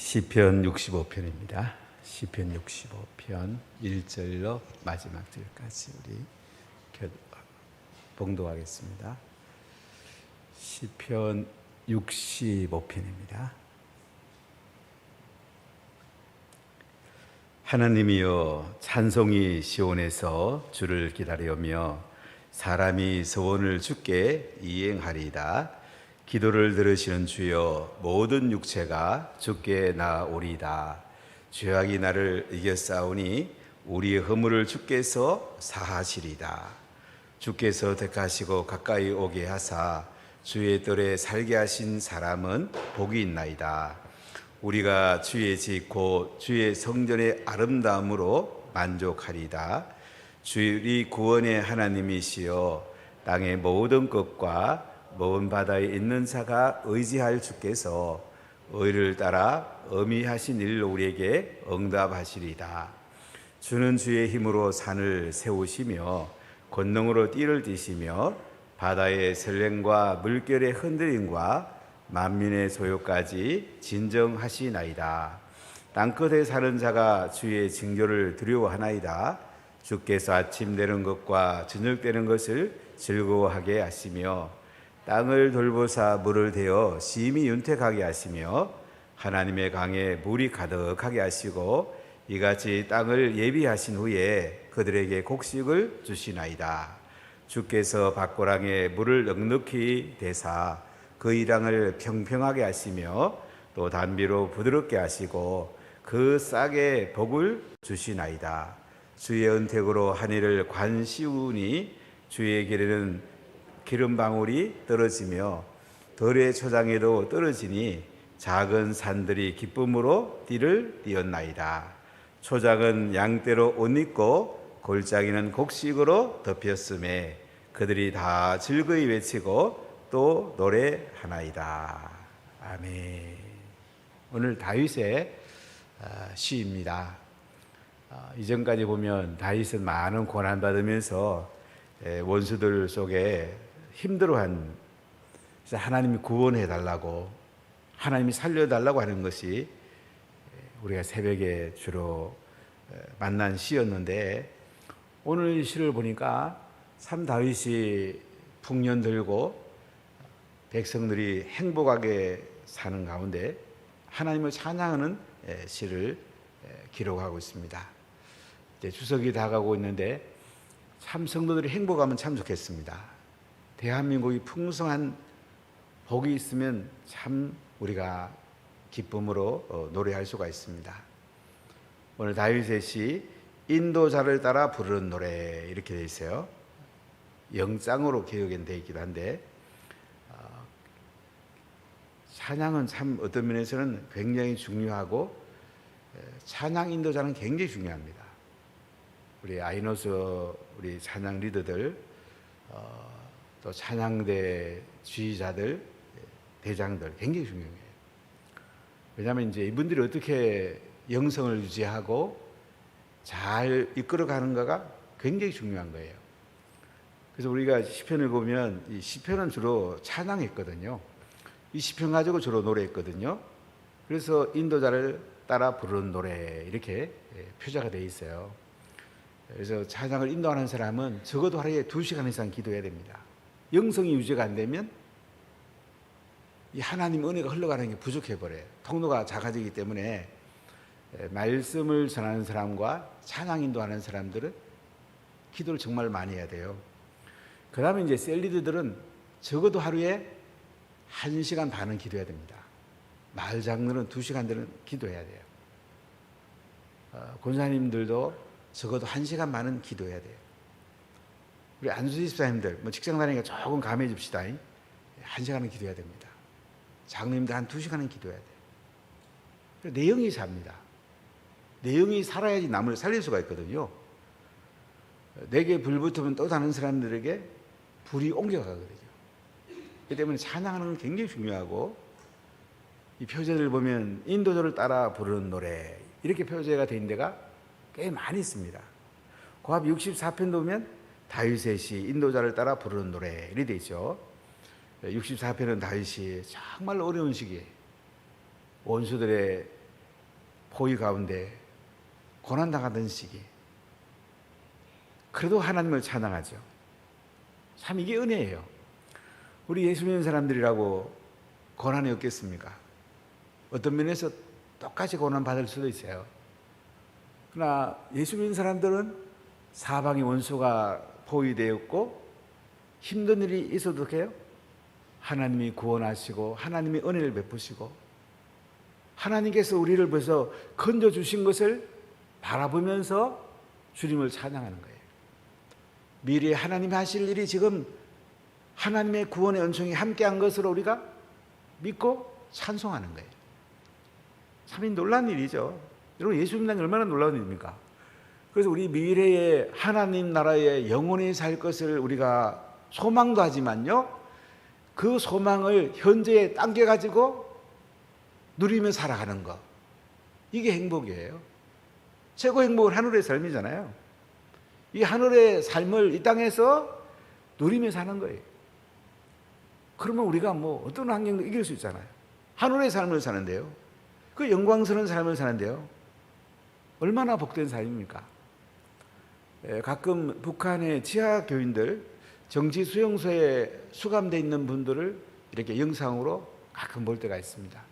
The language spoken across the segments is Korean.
시편 65편입니다. 시편 65편 1절로 마지막 절까지 우리 봉독하겠습니다. 시편 65편입니다. 하나님이여, 찬송이 시온에서 주를 기다려며 사람이 소원을 주께 이행하리이다. 기도를 들으시는 주여, 모든 육체가 주께 나아오리이다. 죄악이 나를 이겼사오니 우리의 허물을 주께서 사하시리이다. 주께서 택하시고 가까이 오게 하사 주의 뜰에 살게 하신 사람은 복이 있나이다. 우리가 주의 집 곧 주의 성전의 아름다움으로 만족하리이다. 주의 구원의 하나님이시여, 땅의 모든 것과 먼 바다에 있는 자가 의지할 주께서 의를 따라 어미하신 일로 우리에게 응답하시리이다. 주는 주의 힘으로 산을 세우시며 권능으로 띠를 띠시며 바다의 설렘과 물결의 흔들림과 만민의 소요까지 진정하시나이다. 땅끝에 사는 자가 주의 징조를 두려워하나이다. 주께서 아침 되는 것과 저녁 되는 것을 즐거워하게 하시며 땅을 돌보사 물을 대어 심히 윤택하게 하시며 하나님의 강에 물이 가득하게 하시고 이같이 땅을 예비하신 후에 그들에게 곡식을 주시나이다. 주께서 밭고랑에 물을 넉넉히 대사 그 이랑을 평평하게 하시며 또 단비로 부드럽게 하시고 그 싹에 복을 주시나이다. 주의 은택으로 하늘을 관시우니 주의 길에는 기름방울이 떨어지며 덜의 초장에도 떨어지니 작은 산들이 기쁨으로 띠를 띠었나이다. 초장은 양떼로 옷 입고 골짜기는 곡식으로 덮였음에 그들이 다 즐거이 외치고 또 노래하나이다. 아멘. 오늘 다윗의 시입니다. 이전까지 보면 다윗은 많은 고난받으면서 원수들 속에 힘들어한, 하나님이 구원해 달라고, 하나님이 살려달라고 하는 것이 우리가 새벽에 주로 만난 시였는데, 오늘 시를 보니까 참 다윗이 풍년 들고 백성들이 행복하게 사는 가운데 하나님을 찬양하는 시를 기록하고 있습니다. 이제 추석이 다가오고 있는데 참 성도들이 행복하면 참 좋겠습니다. 대한민국이 풍성한 복이 있으면 참 우리가 기쁨으로 노래할 수가 있습니다. 오늘 다윗의 시 인도자를 따라 부르는 노래 이렇게 되어 있어요. 영장으로 기억은 되어 있기도 한데 찬양은 참 어떤 면에서는 굉장히 중요하고 찬양 인도자는 굉장히 중요합니다. 우리 아이노스 우리 찬양 리더들 또 찬양대 지휘자들 대장들 굉장히 중요해요. 왜냐하면 이제 이분들이 어떻게 영성을 유지하고 잘 이끌어가는가가 굉장히 중요한 거예요. 그래서 우리가 시편을 보면 이 시편은 주로 찬양했거든요. 이 시편 가지고 주로 노래했거든요. 그래서 인도자를 따라 부르는 노래 이렇게 표자가 되어 있어요. 그래서 찬양을 인도하는 사람은 적어도 하루에 2시간 이상 기도해야 됩니다. 영성이 유지가 안 되면 이 하나님 은혜가 흘러가는 게 부족해버려요. 통로가 작아지기 때문에 말씀을 전하는 사람과 찬양 인도하는 사람들은 기도를 정말 많이 해야 돼요. 그 다음에 이제 셀리드들은 적어도 하루에 1시간 반은 기도해야 됩니다. 마을 장로는 2시간 되는 기도해야 돼요. 권사님들도 적어도 1시간 반은 기도해야 돼요. 우리 안수지 집사님들 직장 다니니까 조금 감해 줍시다. 1시간은 기도해야 됩니다. 장로님들 한 2시간은 기도해야 돼요. 내용이 삽니다. 내용이 살아야지 남을 살릴 수가 있거든요. 내게 불 붙으면 또 다른 사람들에게 불이 옮겨가거든요. 그렇기 때문에 찬양하는 건 굉장히 중요하고, 이 표제를 보면 인도자를 따라 부르는 노래 이렇게 표제가 된 데가 꽤 많이 있습니다. 고합 64편도 보면 다윗의 시 인도자를 따라 부르는 노래 이렇게 돼 있죠. 64편은 다윗이 정말 어려운 시기에 원수들의 포위 가운데 고난당하던 시기, 그래도 하나님을 찬양하죠. 참 이게 은혜예요. 우리 예수 믿는 사람들이라고 고난이 없겠습니까? 어떤 면에서 똑같이 고난 받을 수도 있어요. 그러나 예수 믿는 사람들은 사방의 원수가 포위되었고 힘든 일이 있어도 어떡해요? 하나님이 구원하시고 하나님이 은혜를 베푸시고 하나님께서 우리를 벌써 건져주신 것을 바라보면서 주님을 찬양하는 거예요. 미래에 하나님이 하실 일이 지금 하나님의 구원의 은총이 함께한 것으로 우리가 믿고 찬송하는 거예요. 참 놀라운 일이죠. 여러분, 예수 믿는 게 얼마나 놀라운 일입니까? 그래서 우리 미래에 하나님 나라에 영원히 살 것을 우리가 소망도 하지만요, 그 소망을 현재에 당겨가지고 누리며 살아가는 것, 이게 행복이에요. 최고 행복은 하늘의 삶이잖아요. 이 하늘의 삶을 이 땅에서 누리며 사는 거예요. 그러면 우리가 뭐 어떤 환경도 이길 수 있잖아요. 하늘의 삶을 사는데요, 그 영광스러운 삶을 사는데요, 얼마나 복된 삶입니까? 가끔 북한의 지하 교인들 정치 수용소에 수감되어 있는 분들을 이렇게 영상으로 가끔 볼 때가 있습니다.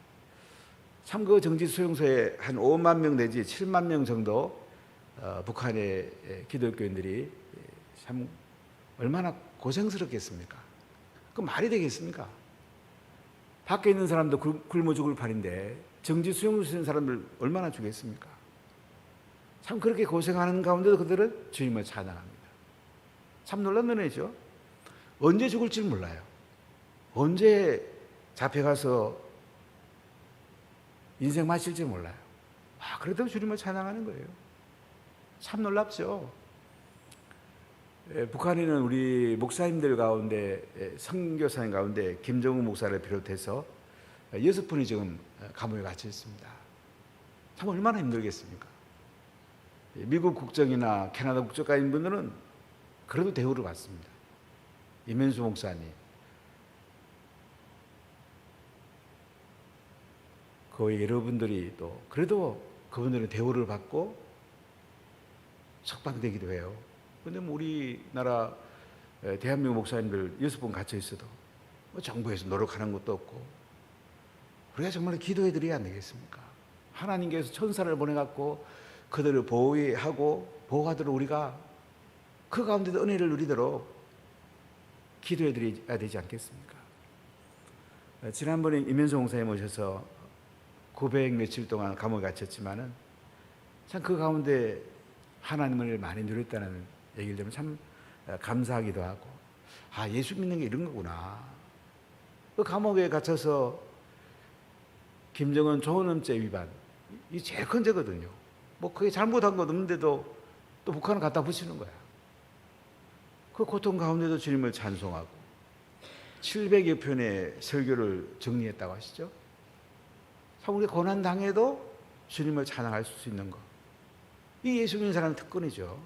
참 그 정치 수용소에 한 5만 명 내지 7만 명 정도 북한의 기독교인들이 참 얼마나 고생스럽겠습니까? 그 말이 되겠습니까? 밖에 있는 사람도 굶어 죽을 판인데 정치 수용소에 있는 사람들 얼마나 주겠습니까? 참 그렇게 고생하는 가운데도 그들은 주님을 찬양합니다. 참 놀라운 은혜죠. 언제 죽을지 몰라요. 언제 잡혀가서 인생 마실지 몰라요. 그래도 주님을 찬양하는 거예요. 참 놀랍죠. 북한에는 우리 목사님들 가운데, 선교사님 가운데 김정우 목사를 비롯해서 6분이 지금 감옥에 갇혀 있습니다. 참 얼마나 힘들겠습니까? 미국 국적이나 캐나다 국적 가진 분들은 그래도 대우를 받습니다. 이면수 목사님, 그 외 여러분들이 또 그래도 그분들은 대우를 받고 석방되기도 해요. 그런데 뭐 우리나라 대한민국 목사님들 6분 갇혀 있어도 뭐 정부에서 노력하는 것도 없고, 우리가 정말 기도해 드려야 안 되겠습니까? 하나님께서 천사를 보내갖고 그들을 보호하고 보호하도록 우리가 그 가운데도 은혜를 누리도록 기도해 드려야 되지 않겠습니까? 지난번에 이면수 목사님 오셔서 900 며칠 동안 감옥에 갇혔지만은 참 그 가운데 하나님을 많이 누렸다는 얘기를 들으면 참 감사하기도 하고, 예수 믿는 게 이런 거구나. 그 감옥에 갇혀서 김정은 조은엄죄 위반, 이 제일 큰 죄거든요. 뭐 그게 잘못한 것 없는데도 또 북한을 갖다 붙이는 거야. 그 고통 가운데도 주님을 찬송하고 700여 편의 설교를 정리했다고 하시죠. 참 우리 고난 당해도 주님을 찬양할 수 있는 것, 이 예수 믿는 사람의 특권이죠.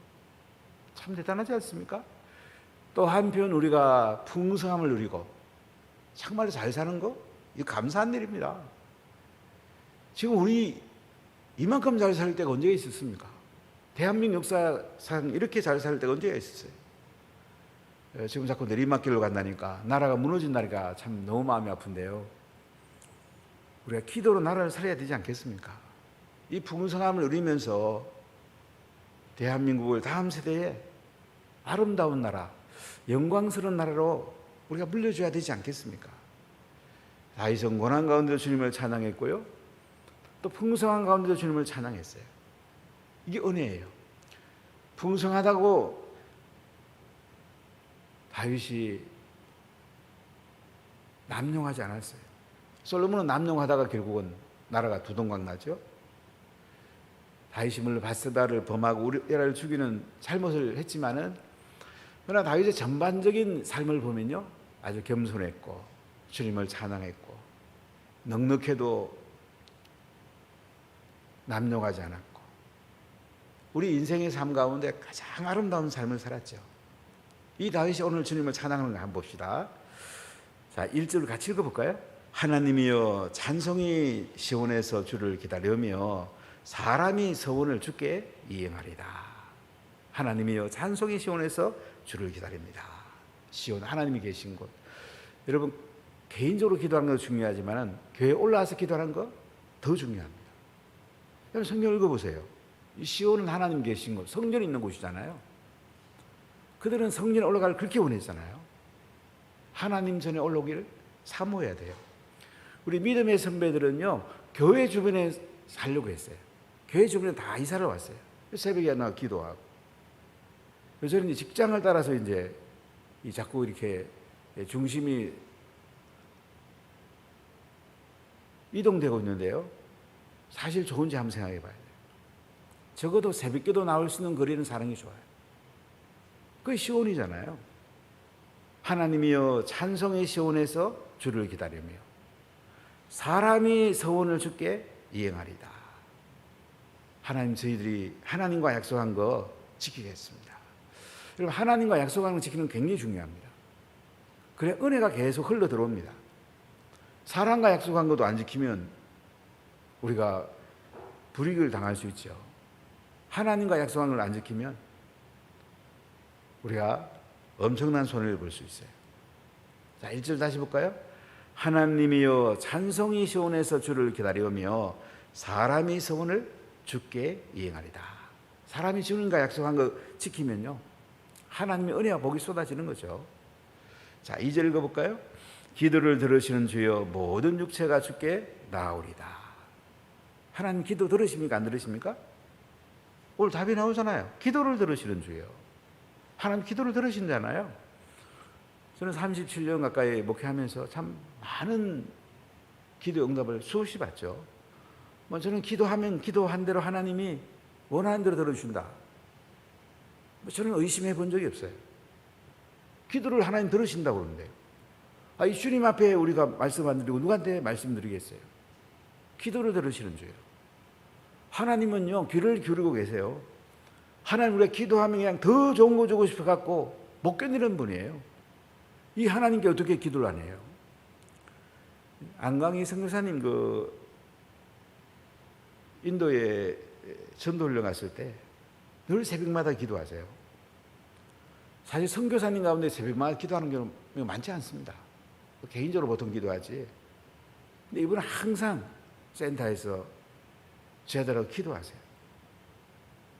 참 대단하지 않습니까? 또 한편 우리가 풍성함을 누리고 정말 잘 사는 거, 이거 감사한 일입니다. 지금 우리 이만큼 잘 살 때가 언제가 있었습니까? 대한민국 역사상 이렇게 잘 살 때가 언제가 있었어요? 지금 자꾸 내리막길로 간다니까, 나라가 무너진다니까 참 너무 마음이 아픈데요. 우리가 기도로 나라를 살아야 되지 않겠습니까? 이 풍성함을 누리면서 대한민국을 다음 세대에 아름다운 나라, 영광스러운 나라로 우리가 물려줘야 되지 않겠습니까? 다윗은 고난 가운데도 주님을 찬양했고요, 또 풍성한 가운데도 주님을 찬양했어요. 이게 은혜예요. 풍성하다고 다윗이 남용하지 않았어요. 솔로몬은 남용하다가 결국은 나라가 두동강 나죠. 다윗이 물론 바세바를 범하고 우리아를 죽이는 잘못을 했지만은, 그러나 다윗의 전반적인 삶을 보면요, 아주 겸손했고 주님을 찬양했고 넉넉해도 남용하지 않았고, 우리 인생의 삶 가운데 가장 아름다운 삶을 살았죠. 이 다윗이 오늘 주님을 찬양하는 거 한번 봅시다. 자, 1절을 같이 읽어볼까요? 하나님이여 찬송이 시온에서 주를 기다려며 사람이 서원을 주께 이행하리다. 하나님이여 찬송의 시온에서 주를 기다립니다. 시온, 하나님이 계신 곳. 여러분, 개인적으로 기도하는 것도 중요하지만 교회에 올라와서 기도하는 거 더 중요합니다. 여러분, 성경 읽어보세요. 이 시온은 하나님 계신 곳, 성전이 있는 곳이잖아요. 그들은 성전에 올라가를 그렇게 원했잖아요. 하나님 전에 올라오기를 사모해야 돼요. 우리 믿음의 선배들은요, 교회 주변에 살려고 했어요. 교회 주변에 다 이사를 왔어요. 새벽에 나와 기도하고. 저는 직장을 따라서 이제 자꾸 이렇게 중심이 이동되고 있는데요. 사실 좋은지 한번 생각해 봐야 돼요. 적어도 새벽기도 나올 수 있는 거리는 사랑이 좋아요. 그게 시온이잖아요. 하나님이여 찬송의 시온에서 주를 기다리며 사람이 서원을 주께 이행하리다. 하나님, 저희들이 하나님과 약속한 거 지키겠습니다. 여러분, 하나님과 약속한 거 지키는 게 굉장히 중요합니다. 그래 은혜가 계속 흘러 들어옵니다. 사람과 약속한 것도 안 지키면 우리가 불이익을 당할 수 있죠. 하나님과 약속한 걸 안 지키면 우리가 엄청난 손해를 볼 수 있어요. 자, 1절 다시 볼까요? 하나님이여 찬송이 시온에서 주를 기다리며 사람이 서원을 주께 이행하리다. 사람이 주님과 약속한 거 지키면요, 하나님의 은혜와 복이 쏟아지는 거죠. 자, 2절 읽어볼까요? 기도를 들으시는 주여 모든 육체가 주께 나아오리다. 하나님 기도 들으십니까? 안 들으십니까? 오늘 답이 나오잖아요. 기도를 들으시는 주여. 하나님 기도를 들으신잖아요. 저는 37년 가까이 목회하면서 참 많은 기도 응답을 수없이 받죠. 저는 기도하면 기도한 대로 하나님이 원하는 대로 들어주신다. 저는 의심해 본 적이 없어요. 기도를 하나님 들으신다고 그러는데요. 이 주님 앞에 우리가 말씀 안 드리고 누구한테 말씀드리겠어요? 기도를 들으시는 주예요. 하나님은요, 귀를 기울이고 계세요. 하나님, 우리가 기도하면 그냥 더 좋은 거 주고 싶어갖고 못 견디는 분이에요. 이 하나님께 어떻게 기도를 안 해요? 안광희 선교사님 인도에 전도훈련 갔을 때 늘 새벽마다 기도하세요. 사실 선교사님 가운데 새벽마다 기도하는 경우 많지 않습니다. 개인적으로 보통 기도하지. 근데 이분은 항상 센터에서 제자들하고 기도하세요.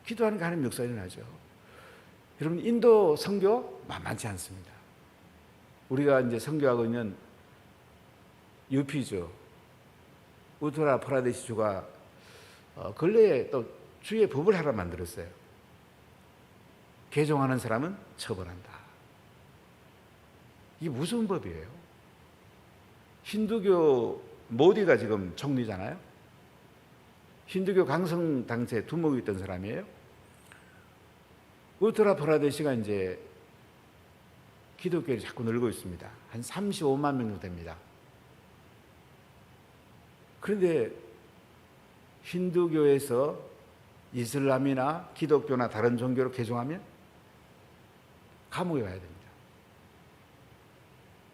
기도하는 게 하나님 역사 일어나죠. 여러분, 인도 선교 만만치 않습니다. 우리가 이제 선교하고 있는 UP죠. 우트라 프라데시 주가 근래에 또 주의 법을 하나 만들었어요. 개종하는 사람은 처벌한다. 이게 무슨 법이에요? 힌두교 모디가 지금 총리잖아요. 힌두교 강성당체 두목이 있던 사람이에요. 우트라 프라데시가 이제 기독교를 자꾸 늘고 있습니다. 한 35만 명 정도 됩니다. 그런데 힌두교에서 이슬람이나 기독교나 다른 종교로 개종하면 감옥에 가야 됩니다.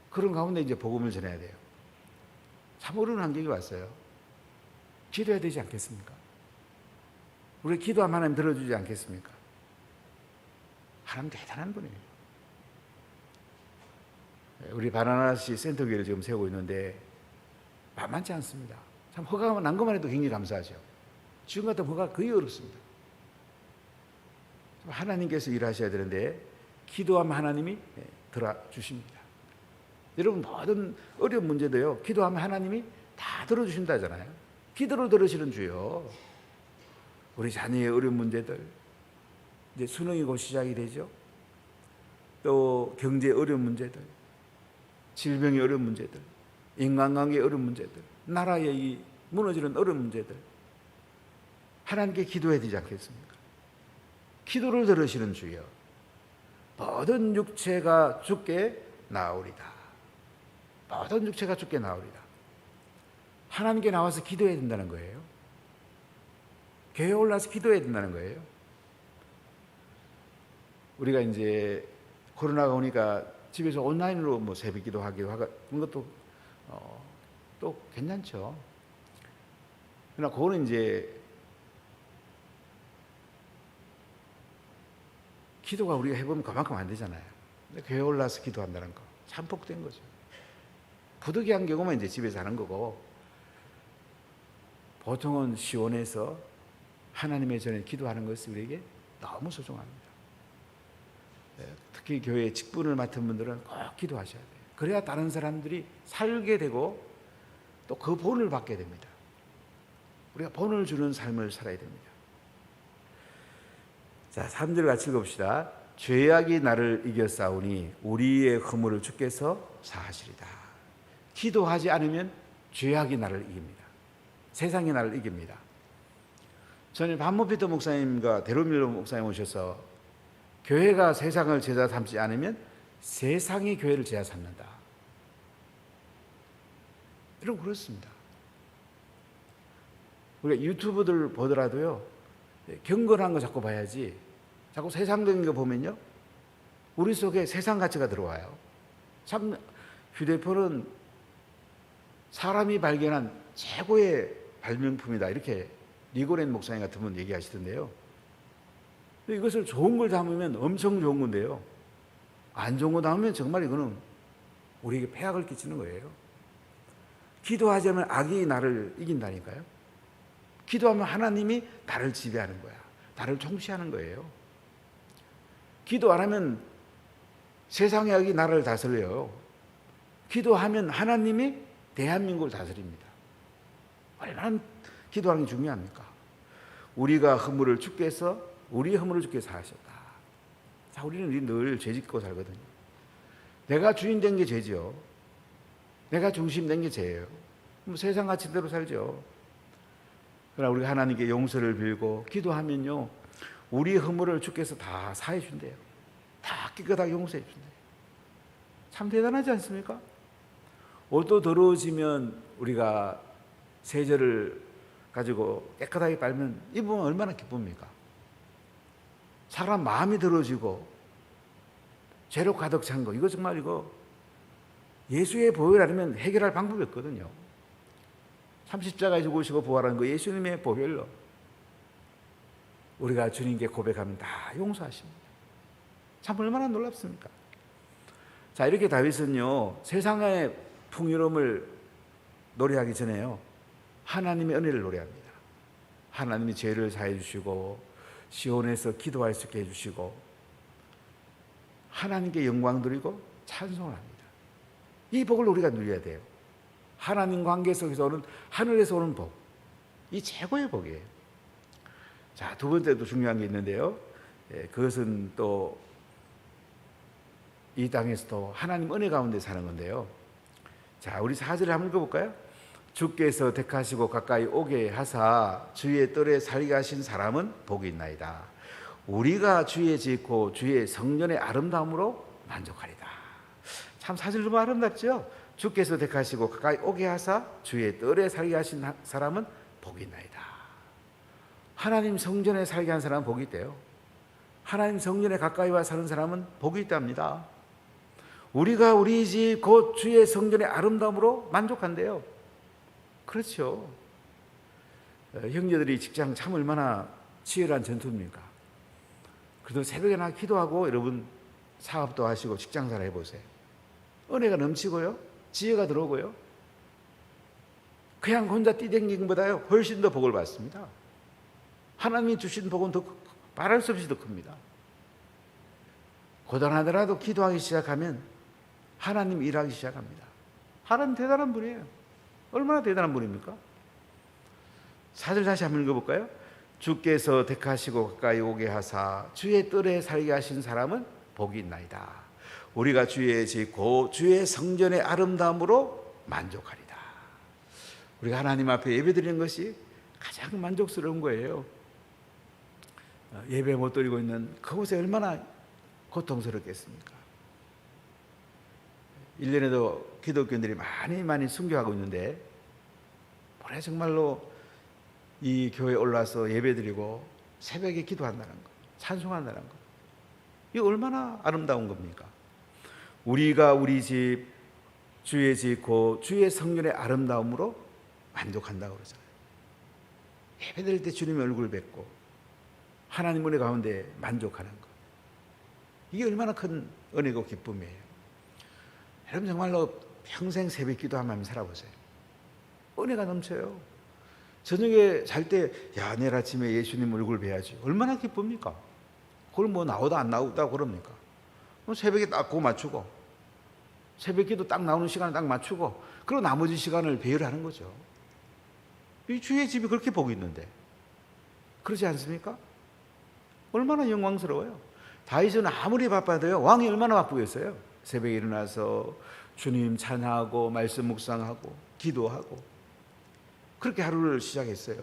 그런 가운데 이제 복음을 전해야 돼요. 참 어려운 환경이 왔어요. 기도해야 되지 않겠습니까? 우리 기도하면 하나님 들어주지 않겠습니까? 하나님 대단한 분이에요. 우리 바나나시 센터교회를 지금 세우고 있는데 만만치 않습니다. 참 허가가 난 것만 해도 굉장히 감사하죠. 지금 같은 허가 거의 어렵습니다. 하나님께서 일하셔야 되는데 기도하면 하나님이 들어주십니다. 여러분, 모든 어려운 문제도요, 기도하면 하나님이 다 들어주신다잖아요. 기도를 들으시는 주요. 우리 자녀의 어려운 문제들, 이제 수능이 곧 시작이 되죠. 또 경제의 어려운 문제들, 질병의 어려운 문제들, 인간관계의 어려운 문제들, 나라의 이 무너지는 어려운 문제들, 하나님께 기도해야 되지 않겠습니까? 기도를 들으시는 주여 모든 육체가 주께 나오리다. 모든 육체가 주께 나오리다. 하나님께 나와서 기도해야 된다는 거예요. 교회에 올라와서 기도해야 된다는 거예요. 우리가 이제 코로나가 오니까 집에서 온라인으로 뭐 새벽 기도하기도 하고 그런 것도 또 괜찮죠. 그러나 그거는 이제 기도가 우리가 해보면 그만큼 안 되잖아요. 근데 교회 올라서 기도한다는 거 참 복된 거죠. 부득이한 경우만 이제 집에서 하는 거고, 보통은 시원해서 하나님의 전에 기도하는 것이 우리에게 너무 소중합니다. 특히 교회에 직분을 맡은 분들은 꼭 기도하셔야 돼요. 그래야 다른 사람들이 살게 되고 또 그 본을 받게 됩니다. 우리가 본을 주는 삶을 살아야 됩니다. 자, 3절 같이 읽읍시다. 죄악이 나를 이겨싸우니 우리의 허물을 주께서 사하시리다. 기도하지 않으면 죄악이 나를 이깁니다. 세상이 나를 이깁니다. 저는 반모피터 목사님과 데로밀로 목사님 오셔서 교회가 세상을 제자 삼지 않으면 세상이 교회를 제자 삼는다. 여러분 그렇습니다. 우리가 유튜브들 보더라도요, 경건한 거 자꾸 봐야지, 자꾸 세상적인 거 보면요, 우리 속에 세상 가치가 들어와요. 참 휴대폰은 사람이 발견한 최고의 발명품이다, 이렇게 니고렌 목사님 같은 분 얘기하시던데요. 이것을 좋은 걸 담으면 엄청 좋은 건데요, 안 좋은 거 담으면 정말 이거는 우리에게 폐악을 끼치는 거예요. 기도하지 않으면 악이 나를 이긴다니까요. 기도하면 하나님이 나를 지배하는 거야. 나를 통치하는 거예요. 기도 안 하면 세상의 악이 나를 다스려요. 기도하면 하나님이 대한민국을 다스립니다. 얼마나 기도하는 게 중요합니까? 우리가 허물을 주께서, 우리 허물을 주께서 하셨다. 자, 우리는 늘 죄짓고 살거든요. 내가 주인 된 게 죄죠. 내가 중심 된 게 죄예요. 세상 가치대로 살죠. 그러나 우리가 하나님께 용서를 빌고 기도하면요, 우리 허물을 주께서 다 사해 준대요. 다 깨끗하게 용서해 준대요. 참 대단하지 않습니까? 옷도 더러워지면 우리가 세제를 가지고 깨끗하게 빨면 입으면 얼마나 기쁩니까? 사람 마음이 더러워지고 죄로 가득 찬 거, 이거 정말 이거 예수의 보혈이라면 해결할 방법이 없거든요. 참 십자가에 죽으시고 부활한 거 예수님의 보혈로 우리가 주님께 고백하면 다 용서하십니다. 참 얼마나 놀랍습니까? 자, 이렇게 다윗은요, 세상의 풍요로움을 노래하기 전에요, 하나님의 은혜를 노래합니다. 하나님이 죄를 사해 주시고 시온에서 기도할 수 있게 해주시고 하나님께 영광 드리고 찬송을 합니다. 이 복을 우리가 누려야 돼요. 하나님 관계 속에서 오는, 하늘에서 오는 복, 이 최고의 복이에요. 자, 두 번째도 중요한 게 있는데요, 그것은 또 이 땅에서도 하나님 은혜 가운데 사는 건데요. 자, 우리 4절을 한번 읽어볼까요? 주께서 택하시고 가까이 오게 하사 주의 뜰에 살게 하신 사람은 복이 있나이다. 우리가 주의 짓고 주의 성전의 아름다움으로 만족하리다. 참 4절 너무 아름답죠? 주께서 택하시고 가까이 오게 하사 주의 뜰에 살게 하신 사람은 복이 있나이다. 하나님 성전에 살게 한 사람은 복이 있대요. 하나님 성전에 가까이 와 사는 사람은 복이 있답니다. 우리가 우리 집 곧 주의 성전의 아름다움으로 만족한대요. 그렇죠. 형제들이 직장 참 얼마나 치열한 전투입니까? 그래도 새벽에 나 기도하고 여러분 사업도 하시고 직장생활 해보세요. 은혜가 넘치고요, 지혜가 들어오고요, 그냥 혼자 뛰댕기는 것보다요 훨씬 더 복을 받습니다. 하나님이 주신 복은 더 말할 수 없이 더 큽니다. 고단하더라도 기도하기 시작하면 하나님 일하기 시작합니다. 하나님 대단한 분이에요. 얼마나 대단한 분입니까? 4절 다시 한번 읽어볼까요? 주께서 택하시고 가까이 오게 하사 주의 뜰에 살게 하신 사람은 복이 있나이다. 우리가 주의 짓고 주의 성전의 아름다움으로 만족하리다. 우리가 하나님 앞에 예배드리는 것이 가장 만족스러운 거예요. 예배 못 드리고 있는 그곳에 얼마나 고통스럽겠습니까? 1년에도 기독교인들이 많이 순교하고 있는데 올해 정말로 이 교회에 올라서 예배드리고 새벽에 기도한다는 것, 찬송한다는 것, 이거 얼마나 아름다운 겁니까? 우리가 우리 집 주의 짓고 주의 성전의 아름다움으로 만족한다고 그러잖아요. 예배드릴 때 주님의 얼굴을 뵙고 하나님 은혜 가운데 만족하는 것, 이게 얼마나 큰 은혜고 기쁨이에요. 여러분 정말로 평생 새벽 기도하면 살아보세요. 은혜가 넘쳐요. 저녁에 잘 때 야, 내일 아침에 예수님 얼굴 뵈야지. 얼마나 기쁩니까? 그걸 뭐 나오다 안 나오다 그럽니까? 새벽에 딱 그거 맞추고 새벽 기도 딱 나오는 시간을 딱 맞추고 그리고 나머지 시간을 배열하는 거죠. 이 주의 집이 그렇게 복이 있는데 그렇지 않습니까? 얼마나 영광스러워요. 다윗은 아무리 바빠도요, 왕이 얼마나 바쁘겠어요. 새벽에 일어나서 주님 찬양하고 말씀 묵상하고 기도하고 그렇게 하루를 시작했어요.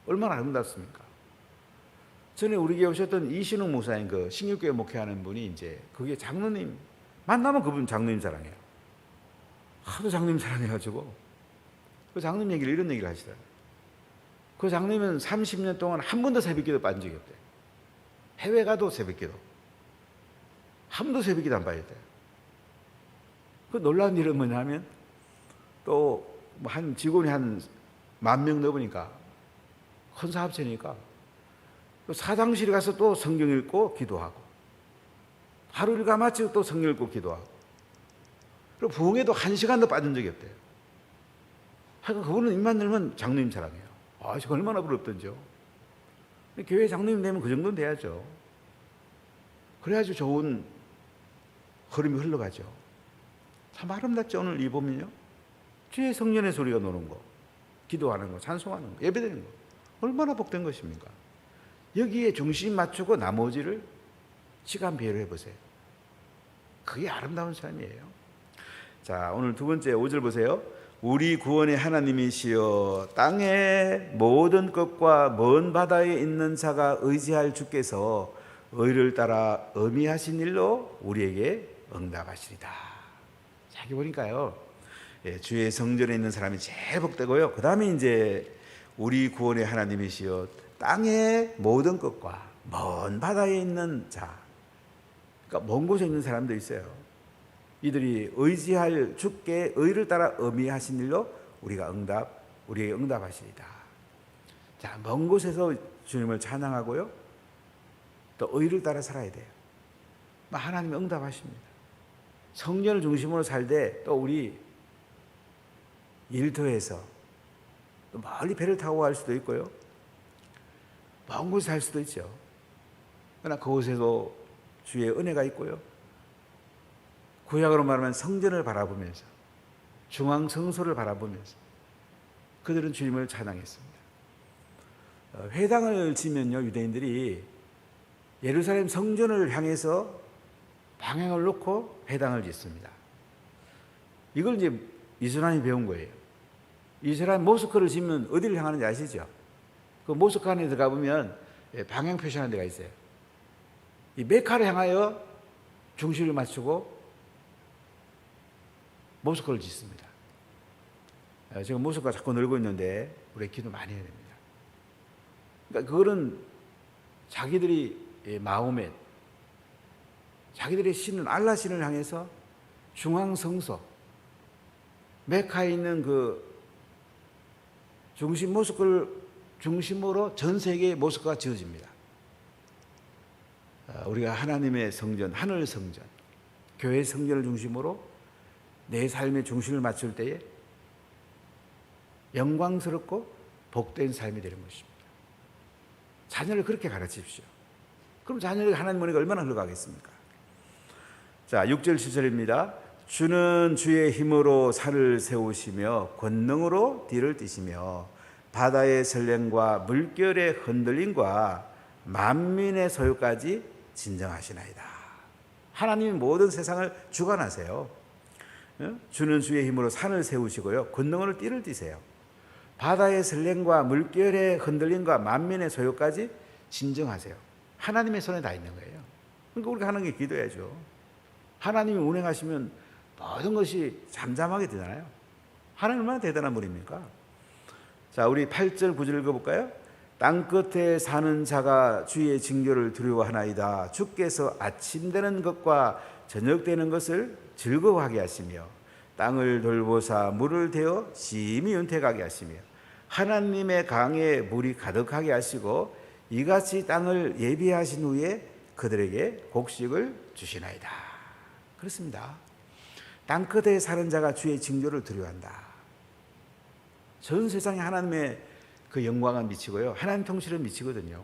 얼마나 아름답습니까? 전에 우리 교회 오셨던 이신웅 목사님, 그 신육교회 목회하는 분이 이제 그게 장로님 만나면 그분 장로님 사랑해요. 하도 장로님 사랑해가지고 그 장로님 얘기를 이런 얘기를 하시더라고요. 그 장로님은 30년 동안 한 번도 새벽기도 빠진 적이 없대요. 해외 가도 새벽기도 한 번도 새벽기도 안 빠졌대요. 그 놀라운 일은 뭐냐면 또 한 직원이 한 10,000명 넘으니까 큰 사업체니까 사장실에 가서 또 성경 읽고 기도하고 하루 일과 마치고 또 성경 읽고 기도하고 그리고 부흥에도 1시간도 빠진 적이 없대요. 하여간 그분은 입만 열면 장로님 사랑해요. 아, 저 얼마나 부럽던지요. 교회 장로님 되면 그 정도는 돼야죠. 그래야지 좋은 흐름이 흘러가죠. 참 아름답죠. 오늘 이 보면요, 주의 성전의 소리가 노는 거, 기도하는 거, 찬송하는 거, 예배드리는 거 얼마나 복된 것입니까? 여기에 중심 맞추고 나머지를 시간 배열해 보세요. 그게 아름다운 삶이에요. 자, 오늘 두 번째 5절 보세요. 우리 구원의 하나님이시여 땅의 모든 것과 먼 바다에 있는 자가 의지할 주께서 의를 따라 어미하신 일로 우리에게 응답하시리다. 자, 여기 보니까요, 주의 성전에 있는 사람이 제일 복되고요, 그 다음에 이제 우리 구원의 하나님이시여 땅의 모든 것과 먼 바다에 있는 자, 그러니까 먼 곳에 있는 사람도 있어요. 이들이 의지할 주께 의를 따라 어미하신 일로 우리에게 응답하시리다. 자, 먼 곳에서 주님을 찬양하고요, 또 의를 따라 살아야 돼요. 하나님이 응답하십니다. 성전을 중심으로 살되 또 우리 일터에서 또 멀리 배를 타고 갈 수도 있고요, 먼 곳에 살 수도 있죠. 그러나 그곳에도 주의 은혜가 있고요, 구약으로 말하면 성전을 바라보면서 중앙 성소를 바라보면서 그들은 주님을 찬양했습니다. 회당을 지면요, 유대인들이 예루살렘 성전을 향해서 방향을 놓고 회당을 짓습니다. 이걸 이제 이스라엘이 배운 거예요. 이스라엘 모스크를 지면 어디를 향하는지 아시죠? 그 모스크 안에 들어가 보면 방향 표시하는 데가 있어요. 이 메카를 향하여 중심을 맞추고 모스크를 짓습니다. 지금 모스크가 자꾸 늘고 있는데 우리 기도 많이 해야 됩니다. 그러니까 그거는 자기들이 마호멧, 자기들의 신은 알라 신을 향해서 중앙 성소 메카에 있는 그 중심 모스크를 중심으로 전 세계의 모스크가 지어집니다. 우리가 하나님의 성전, 하늘 성전, 교회 성전을 중심으로 내 삶의 중심을 맞출 때에 영광스럽고 복된 삶이 되는 것입니다. 자녀를 그렇게 가르치십시오. 그럼 자녀에게 하나님 은혜가 얼마나 흘러가겠습니까? 자, 6절 7절입니다. 주는 주의 힘으로 산을 세우시며 권능으로 뒤를 띠시며 바다의 설렘과 물결의 흔들림과 만민의 소유까지 진정하시나이다. 하나님이 모든 세상을 주관하세요. 주는 주의 힘으로 산을 세우시고요, 권능으로 띠를 띠세요. 바다의 설렘과 물결의 흔들림과 만민의 소유까지 진정하세요. 하나님의 손에 다 있는 거예요. 그러니까 우리가 하는 게 기도해야죠. 하나님이 운행하시면 모든 것이 잠잠하게 되잖아요. 하나님 얼마나 대단한 분입니까? 자, 우리 8절 9절 읽어볼까요? 땅끝에 사는 자가 주의 징조를 두려워하나이다. 주께서 아침 되는 것과 저녁 되는 것을 즐거워하게 하시며 땅을 돌보사 물을 대어 심히 윤택하게 하시며 하나님의 강에 물이 가득하게 하시고 이같이 땅을 예비하신 후에 그들에게 곡식을 주시나이다. 그렇습니다. 땅끝에 사는 자가 주의 징조를 두려워한다. 전 세상에 하나님의 그 영광은 미치고요, 하나님 통치는 미치거든요.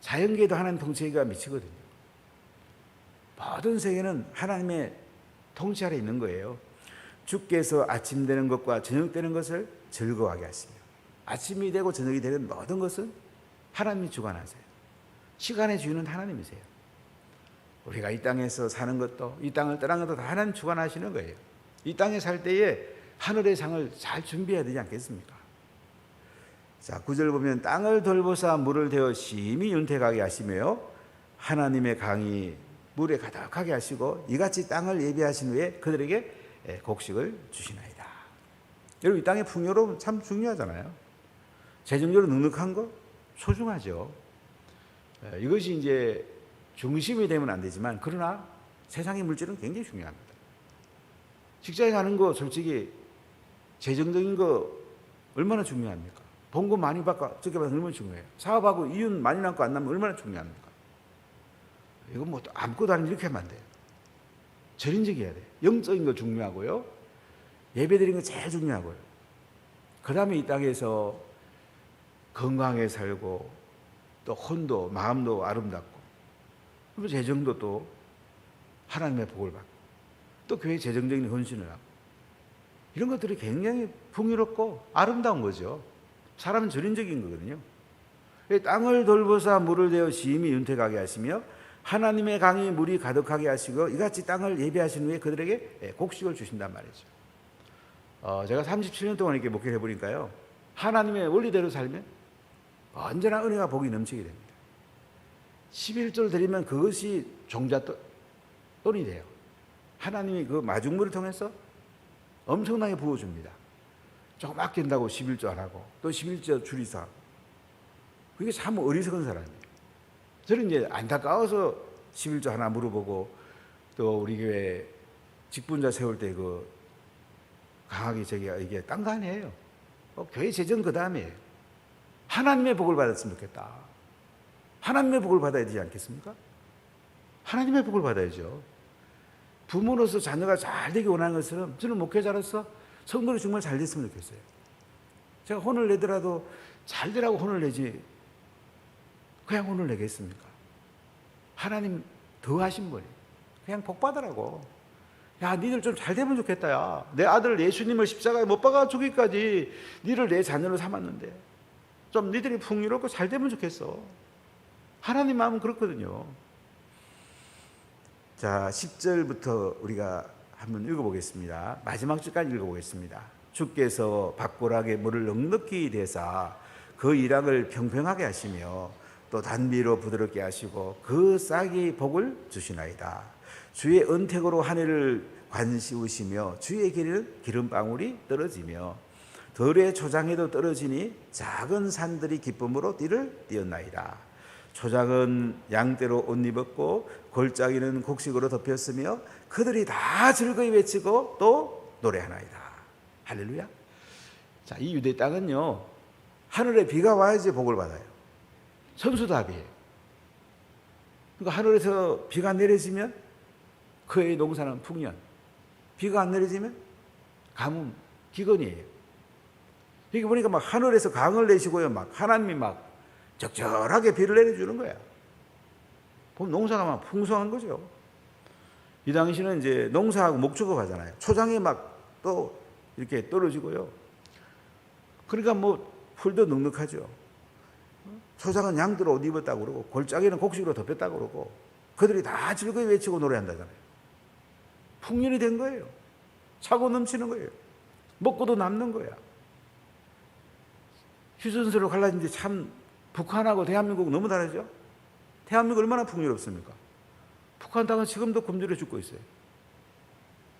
자연계에도 하나님 통치가 미치거든요. 모든 세계는 하나님의 통치 아래 있는 거예요. 주께서 아침 되는 것과 저녁 되는 것을 즐거워하게 하시며, 아침이 되고 저녁이 되는 모든 것은 하나님이 주관하세요. 시간의 주인은 하나님이세요. 우리가 이 땅에서 사는 것도, 이 땅을 떠나는 것도 다 하나님 주관하시는 거예요. 이 땅에 살 때에 하늘의 상을 잘 준비해야 되지 않겠습니까? 자, 9절 보면 땅을 돌보사 물을 대어 심히 윤택하게 하시며 하나님의 강이 물에 가득하게 하시고 이같이 땅을 예비하신 후에 그들에게 곡식을 주시나이다. 여러분, 이 땅의 풍요로움 참 중요하잖아요. 재정적으로 넉넉한 거 소중하죠. 이것이 이제 중심이 되면 안 되지만, 그러나 세상의 물질은 굉장히 중요합니다. 직장에 가는 거 솔직히 재정적인 거 얼마나 중요합니까? 본 거 많이 받고 적게 받으면 얼마나 중요해요. 사업하고 이윤 많이 남고 안 나면 얼마나 중요합니까? 이거 뭐 아무것도 아니면 이렇게 하면 안 돼요. 절인적이어야 돼요. 영적인 거 중요하고요, 예배드리는 거 제일 중요하고요, 그 다음에 이 땅에서 건강하게 살고 또 혼도 마음도 아름답고, 그리고 재정도 또 하나님의 복을 받고 또 교회 재정적인 헌신을 하고, 이런 것들이 굉장히 풍요롭고 아름다운 거죠. 사람은 절인적인 거거든요. 땅을 돌보사 물을 대어 심히 윤택하게 하시며 하나님의 강이 물이 가득하게 하시고 이같이 땅을 예비하신 후에 그들에게 곡식을 주신단 말이죠. 제가 37년 동안 이렇게 목회를 해보니까요, 하나님의 원리대로 살면 언제나 은혜가 복이 넘치게 됩니다. 11조를 드리면 그것이 종잣돈이 돼요. 하나님이 그 마중물을 통해서 엄청나게 부어줍니다. 조그맣게 된다고 11조 안 하고 또 11조 줄이서 하고, 그게 참 어리석은 사람이에요. 저는 이제 안타까워서 11조 하나 물어보고, 또 우리 교회 직분자 세울 때 그 강하게 제가 이게 딴간이에요. 교회 재정 그 다음이에요. 하나님의 복을 받았으면 좋겠다. 하나님의 복을 받아야 되지 않겠습니까? 하나님의 복을 받아야죠. 부모로서 자녀가 잘 되기 원하는 것처럼 저는 목회자로서 성도로 정말 잘 됐으면 좋겠어요. 제가 혼을 내더라도 잘 되라고 혼을 내지 그냥 혼을 내겠습니까? 하나님 더 하신 분이 그냥 복 받으라고. 야, 니들 좀 잘 되면 좋겠다. 야, 내 아들 예수님을 십자가에 못 박아 죽기까지 니를 내 자녀로 삼았는데 좀 니들이 풍요롭고 잘 되면 좋겠어. 하나님 마음은 그렇거든요. 자, 10절부터 우리가 한번 읽어보겠습니다. 마지막 줄까지 읽어보겠습니다. 주께서 밭고락에 물을 넉넉히 대사 그 일황을 평평하게 하시며 또 단비로 부드럽게 하시고 그 싹이 복을 주시나이다. 주의 은택으로 하늘을 관시우시며 주의 길에는 기름방울이 떨어지며 들의 초장에도 떨어지니 작은 산들이 기쁨으로 띠를 띄었나이다. 초장은 양떼로 옷 입었고 골짜기는 곡식으로 덮였으며 그들이 다 즐거이 외치고 또 노래하나이다. 할렐루야. 자, 이 유대 땅은요, 하늘에 비가 와야지 복을 받아요. 선수답이에요. 그러니까 하늘에서 비가 내려지면 그의 농사는 풍년, 비가 안 내려지면 가뭄, 기근이에요. 이게 보니까 막 하늘에서 강을 내시고요, 막 하나님이 막 적절하게 비를 내려주는 거야. 보면 농사가 막 풍성한 거죠. 이 당시는 이제 농사하고 목축업 하잖아요. 초장에 막 또 이렇게 떨어지고요. 그러니까 뭐 풀도 넉넉하죠. 초장은 양들로 옷 입었다고 그러고 골짜기는 곡식으로 덮였다고 그러고 그들이 다 즐거이 외치고 노래한다잖아요. 풍년이 된 거예요. 차고 넘치는 거예요. 먹고도 남는 거야. 휴전선으로 갈라진 지 참 북한하고 대한민국 너무 다르죠? 대한민국 얼마나 풍요롭습니까? 북한 땅은 지금도 굶주려 죽고 있어요.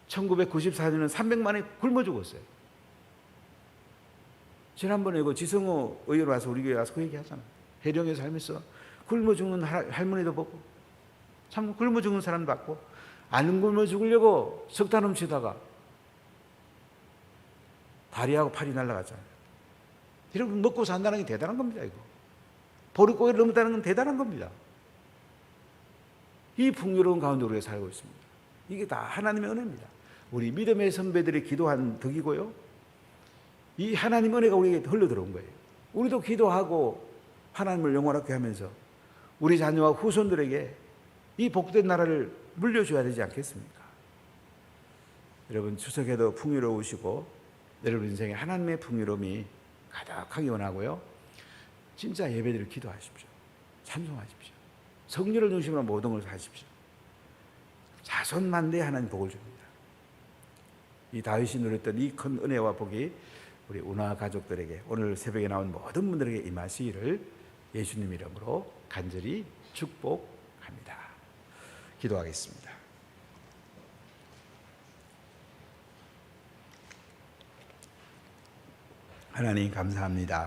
1994년은 300만이 굶어 죽었어요. 지난번에 그 지성호 의원 와서 우리 교회 와서 그 얘기 하잖아요. 해령에 살면서 굶어 죽는 할머니도 보고 참 굶어 죽는 사람도 봤고 안 굶어 죽으려고 석탄 훔치다가 다리하고 팔이 날아갔잖아요. 여러분, 먹고 산다는 게 대단한 겁니다. 이거 보릿고개를 넘었다는 건 대단한 겁니다. 이 풍요로운 가운데 우리가 살고 있습니다. 이게 다 하나님의 은혜입니다. 우리 믿음의 선배들이 기도한 덕이고요. 이 하나님 은혜가 우리에게 흘러 들어온 거예요. 우리도 기도하고 하나님을 영원하게 하면서 우리 자녀와 후손들에게 이 복된 나라를 물려줘야 되지 않겠습니까? 여러분 추석에도 풍요로우시고 여러분 인생에 하나님의 풍요로움이 가득하기 원하고요. 진짜 예배드릴 기도하십시오. 찬송하십시오. 성령을 중심으로 모든 걸 하십시오. 자손만대에 하나님 복을 줍니다. 이 다윗이 누렸던 이 큰 은혜와 복이 우리 운하 가족들에게 오늘 새벽에 나온 모든 분들에게 임하시기를 예수님 이름으로 간절히 축복합니다. 기도하겠습니다. 하나님 감사합니다.